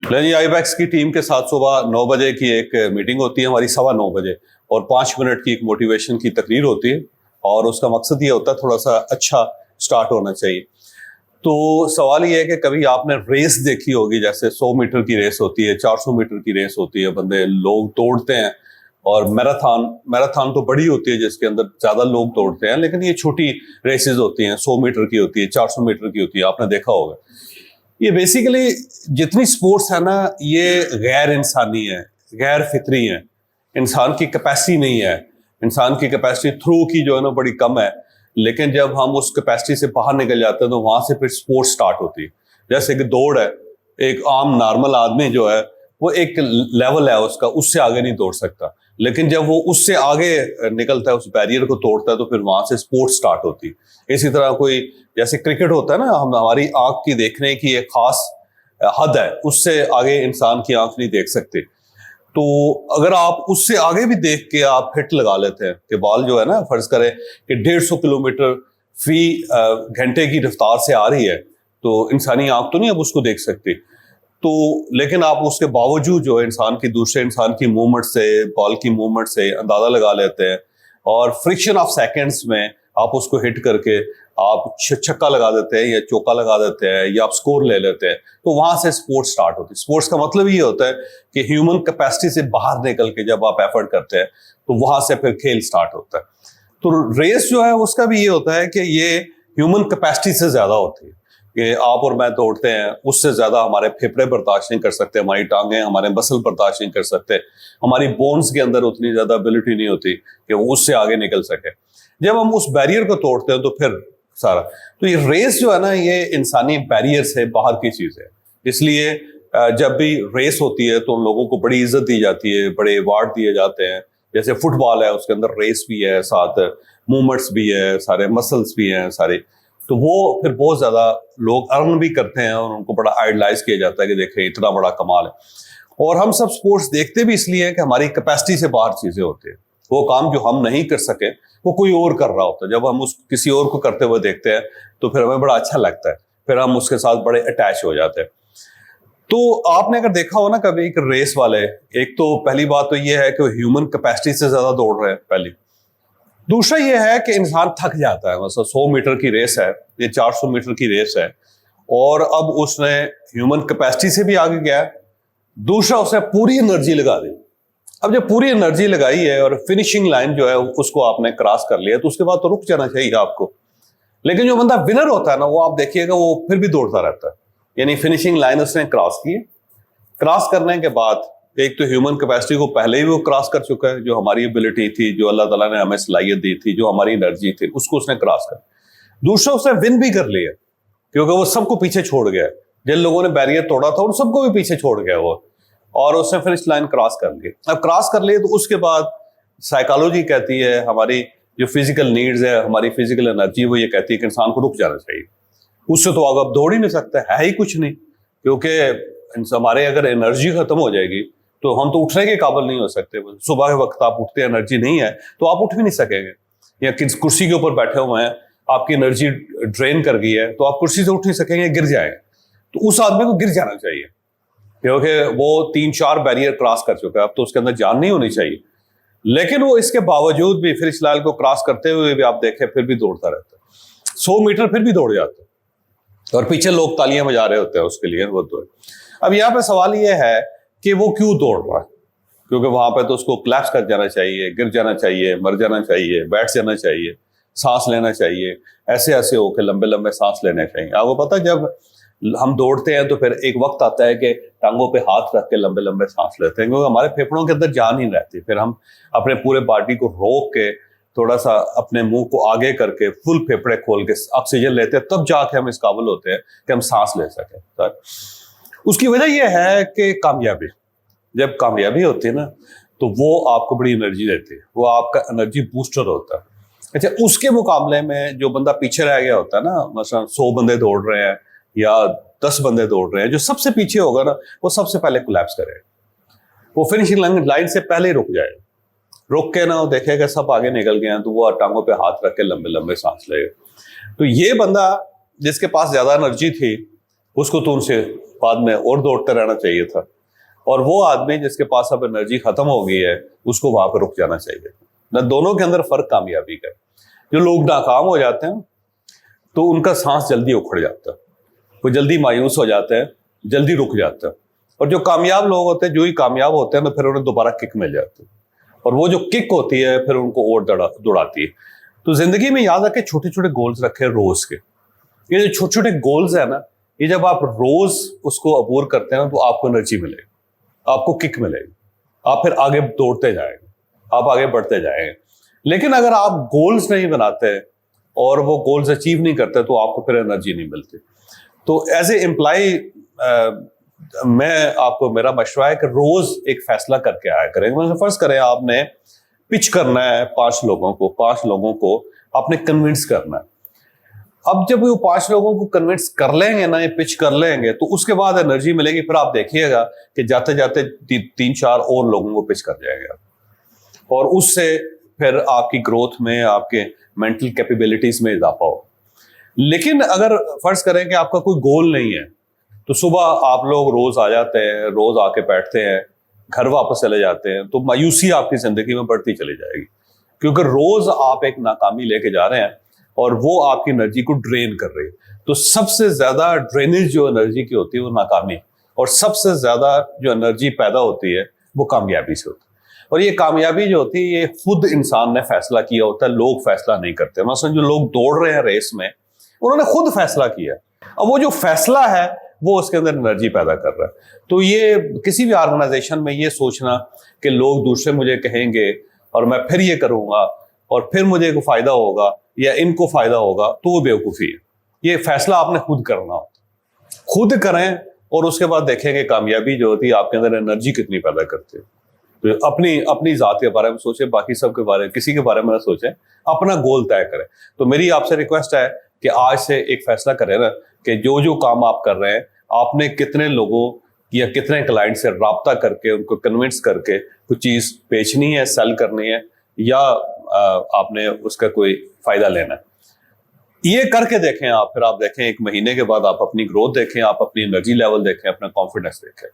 जी ibex की team के साथ सुबह 9 बजे की एक मीटिंग होती है हमारी, 9:15 और 5 मिनट की एक मोटिवेशन की तकरीर होती है। और उसका मकसद ये होता है थोड़ा सा अच्छा स्टार्ट होना चाहिए। तो सवाल ये है कि कभी आपने रेस देखी होगी, जैसे 100 मीटर की रेस होती है, 400 मीटर की रेस होती है, बंदे लोग दौड़ते हैं। और मैराथन मैराथन तो बड़ी होती है जिसके अंदर ज्यादा लोग दौड़ते हैं, लेकिन ये छोटी रेसेस होती हैं, 100 मीटर की होती है, 400 मीटर की होती है, आपने देखा होगा। ये बेसिकली जितनी स्पोर्ट्स है ना, ये गैर इंसानी है, गैर फितरी है। इंसान की कैपेसिटी नहीं है, इंसान की कैपेसिटी थ्रू की जो है ना बड़ी कम है। लेकिन जब हम उस कैपेसिटी से बाहर निकल जाते हैं तो वहां से फिर स्पोर्ट्स स्टार्ट होती है। जैसे कि दौड़ है, एक आम नॉर्मल आदमी जो है वो एक लेवल है उसका, उससे आगे नहीं दौड़ सकता। लेकिन जब वो उससे आगे निकलता है, उस बैरियर को तोड़ता है, तो फिर वहां से स्पोर्ट्स स्टार्ट होती है। इसी तरह कोई जैसे क्रिकेट होता है ना, हमारी आंख की देखने की एक खास हद है, उससे आगे इंसान की आंख नहीं देख सकते। तो अगर आप उससे आगे भी देख के आप हिट लगा लेते हैं कि बॉल जो है ना, फर्ज करें कि 150 किलोमीटर फी घंटे की रफ्तार से आ रही है, तो इंसानी आंख तो नहीं अब उसको देख सकती। तो लेकिन आप उसके बावजूद जो है इंसान की, दूसरे इंसान की मूवमेंट से, बॉल की मूवमेंट से अंदाजा लगा लेते हैं। और फ्रिक्शन ऑफ सेकेंड्स में आप उसको हिट करके आप छक्का लगा देते हैं या चौका लगा देते हैं या आप स्कोर ले लेते हैं। तो वहां से स्पोर्ट्स स्टार्ट होती है। स्पोर्ट्स का मतलब ये होता है कि ह्यूमन कैपेसिटी से बाहर निकल के जब आप एफर्ट करते हैं तो वहां से फिर खेल स्टार्ट होता है। तो रेस जो है उसका भी ये होता है कि ये ह्यूमन कैपेसिटी से ज्यादा होती है कि आप और मैं दौड़ते हैं, उससे ज्यादा हमारे फेफड़े बर्दाश्त नहीं कर सकते, हमारी टांगें, हमारे मसल बर्दाश्त नहीं कर सकते, हमारी बोन्स के अंदर उतनी ज्यादा एबिलिटी नहीं होती कि वो उससे आगे निकल सके। जब हम उस बैरियर को तोड़ते हैं तो फिर सारा, तो ये रेस जो है ना, ये इंसानी बैरियर से बाहर की चीज है। इसलिए जब भी रेस होती है तो उन लोगों को बड़ी इज्जत दी जाती है, बड़े अवार्ड दिए जाते हैं। जैसे फुटबॉल है, उसके अंदर रेस भी है, साथ मूवमेंट्स भी है, सारे मसल्स भी हैं सारे। तो वो फिर बहुत ज्यादा लोग अर्न भी करते हैं और उनको बड़ा आइडलाइज किया जाता है कि देखें इतना बड़ा कमाल है। और हम सब स्पोर्ट्स देखते भी इसलिए है कि हमारी कैपेसिटी से बाहर चीजें होती है। वो काम जो हम नहीं कर सके वो कोई और कर रहा होता है। जब हम उस किसी और को करते हुए देखते हैं तो फिर हमें बड़ा अच्छा लगता है, फिर हम उसके साथ बड़े अटैच हो जाते हैं। तो आपने अगर देखा हो ना कभी एक रेस वाले, एक तो पहली बात तो ये है कि ह्यूमन कैपेसिटी से ज्यादा दौड़ रहे हैं पहली। दूसरा ये है कि इंसान थक जाता है। मतलब 100 मीटर की रेस है, ये 400 मीटर की रेस है, और अब उसने ह्यूमन कैपेसिटी से भी आगे गया। दूसरा उसने पूरी एनर्जी लगा दी। अब जब पूरी एनर्जी लगाई है और फिनिशिंग लाइन जो है उसको आपने क्रॉस कर लिया, तो उसके बाद तो रुक जाना चाहिए आपको। लेकिन जो बंदा विनर होता है ना, वो आप देखिएगा वो फिर भी दौड़ता रहता है। यानी फिनिशिंग लाइन उसने क्रॉस की, क्रॉस करने के बाद एक तो ह्यूमन कैपेसिटी को पहले ही वो क्रॉस कर चुका है, जो हमारी एबिलिटी थी, जो अल्लाह ताला ने हमें सलाहियत दी थी, जो हमारी एनर्जी थी, उसको उसने क्रॉस कर। दूसरा उसने विन भी कर लिया क्योंकि वो सबको पीछे छोड़ गया। जिन लोगों ने बैरियर तोड़ा था उन सबको भी पीछे छोड़ गया वो, और उसने फिनिश लाइन क्रॉस कर ली। अब क्रॉस कर लिए तो उसके बाद साइकोलॉजी कहती है, हमारी जो फिजिकल नीड्स है, हमारी फिजिकल एनर्जी, वो ये कहती है कि इंसान को रुक जाना चाहिए। उससे तो अब दौड़ ही नहीं सकता है ही कुछ नहीं, क्योंकि हमारे अगर एनर्जी खत्म हो जाएगी तो हम तो उठने के काबिल नहीं हो सकते। सुबह के वक्त आप उठते, एनर्जी नहीं है तो आप उठ भी नहीं सकेंगे। या किस कुर्सी के ऊपर बैठे हुए हैं, आपकी एनर्जी ड्रेन कर गई है तो आप कुर्सी से उठ नहीं सकेंगे, गिर जाएंगे। तो उस आदमी को गिर जाना चाहिए क्योंकि वो 3-4 बैरियर क्रॉस कर चुका है, अब तो उसके अंदर जान नहीं होनी चाहिए। लेकिन वो इसके बावजूद भी फिर इस लाइन को क्रॉस करते हुए भी आप देखें फिर भी दौड़ता रहता है। 100 मीटर फिर भी दौड़ जाता है और पीछे लोग तालियां बजा रहे होते हैं उसके लिए, वो दौड़। अब यहाँ पे सवाल ये है कि वो क्यों दौड़ रहा है, क्योंकि वहां पे तो उसको क्लैप्स कर जाना चाहिए, गिर जाना चाहिए, मर जाना चाहिए, बैठ जाना चाहिए, सांस लेना चाहिए, ऐसे ऐसे होकर लंबे लंबे सांस लेने चाहिए। आपको पता है जब हम दौड़ते हैं तो फिर एक वक्त आता है कि टांगों पे हाथ रख के लंबे लंबे सांस लेते हैं, क्योंकि हमारे फेफड़ों के अंदर जान ही रहती। फिर हम अपने पूरे बॉडी को रोक के थोड़ा सा अपने मुंह को आगे करके फुल फेफड़े खोल के ऑक्सीजन लेते हैं, तब जाके हम इस काबिल होते हैं कि हम सांस ले सकें। उसकी वजह यह है कि कामयाबी, जब कामयाबी होती है ना तो वो आपको बड़ी एनर्जी देती है, वो आपका एनर्जी बूस्टर होता है। अच्छा, उसके मुकाबले में जो बंदा पीछे रह गया होता है ना, मतलब 100 बंदे दौड़ रहे हैं या 10 बंदे दौड़ रहे हैं, जो सबसे पीछे होगा ना वो सबसे पहले कोलैप्स करेगा। वो फिनिशिंग लाइन से पहले ही रुक जाएगा, रुक के ना वो देखेगा सब आगे निकल गए हैं तो वो टांगों पे हाथ रख के लंबे लंबे सांस लेगा। तो ये बंदा जिसके पास ज्यादा एनर्जी थी उसको तो उनसे बाद में और दौड़ते रहना चाहिए था। और वो आदमी जिसके पास अब एनर्जी खत्म हो गई है, उसको वहां पर रुक जाना चाहिए। ना दोनों के अंदर फर्क कामयाबी का है। जो लोग नाकाम हो जाते हैं तो उनका सांस जल्दी उखड़ जाता है, वो जल्दी मायूस हो जाते हैं, जल्दी रुक जाता है। और जो कामयाब लोग होते हैं, जो ही कामयाब होते हैं, तो फिर उन्हें दोबारा किक मिल जाती है, और वो जो किक होती है फिर उनको और दौड़ाती है। तो जिंदगी में याद रखें, छोटे छोटे गोल्स रखे रोज के। ये जो छोटे छोटे गोल्स है ना, ये जब आप रोज उसको अबूर करते हैं तो आपको एनर्जी मिलेगी, आपको किक मिलेगी, आप फिर आगे दौड़ते जाएंगे, आप आगे बढ़ते जाएंगे। लेकिन अगर आप गोल्स नहीं बनाते और वो गोल्स अचीव नहीं करते तो आपको फिर एनर्जी नहीं मिलती। तो एज ए एम्प्लॉय मैं आपको, मेरा मशवरा है कि रोज एक फैसला करके आया करें। मतलब फर्ज करें आपने पिच करना है 5 लोगों को आपने कन्विंस करना है। अब जब वो 5 लोगों को कन्विंस कर लेंगे ना, ये पिच कर लेंगे, तो उसके बाद एनर्जी मिलेगी। फिर आप देखिएगा कि जाते जाते 3-4 और लोगों को पिच कर जाएगा, और उससे फिर आपकी ग्रोथ में, आपके मेंटल कैपेबिलिटीज में इजाफा हो। लेकिन अगर फर्ज करें कि आपका कोई गोल नहीं है, तो सुबह आप लोग रोज आ जाते हैं, रोज आके बैठते हैं, घर वापस चले जाते हैं, तो मायूसी आपकी जिंदगी में बढ़ती चली जाएगी, क्योंकि रोज आप एक नाकामी लेके जा रहे हैं और वो आपकी एनर्जी को ड्रेन कर रही है। तो सबसे ज्यादा ड्रेनेज जो एनर्जी की होती है वो नाकामी, और सबसे ज्यादा जो एनर्जी पैदा होती है वो कामयाबी से होती है। और ये कामयाबी जो होती है, ये खुद इंसान ने फैसला किया होता है, लोग फैसला नहीं करते। मसलन जो लोग दौड़ रहे हैं रेस में, उन्होंने खुद फैसला किया, अब वो जो फैसला है वो उसके अंदर एनर्जी पैदा कर रहा है। तो ये किसी भी ऑर्गेनाइजेशन में ये सोचना कि लोग दूसरे मुझे कहेंगे और मैं फिर ये करूंगा और फिर मुझे को फायदा होगा या इनको फायदा होगा, तो वो बेवकूफ़ी है। ये फैसला आपने खुद करना होता, खुद करें, और उसके बाद देखेंगे कामयाबी जो होती है आपके अंदर एनर्जी कितनी पैदा करती है। तो अपनी जात के बारे में सोचें, बाकी सब के बारे में, किसी के बारे में ना सोचें, अपना गोल तय करें। तो मेरी आपसे रिक्वेस्ट है कि आज से एक फैसला करें ना कि जो जो काम आप कर रहे हैं, आपने कितने लोगों या कितने क्लाइंट से राब्ता करके उनको कन्विंस करके कुछ चीज़ बेचनी है, सेल करनी है, या आपने उसका कोई फायदा लेना है। ये करके देखें आप, फिर आप देखें 1 महीने के बाद आप अपनी ग्रोथ देखें, आप अपनी एनर्जी लेवल देखें, अपना कॉन्फिडेंस देखें।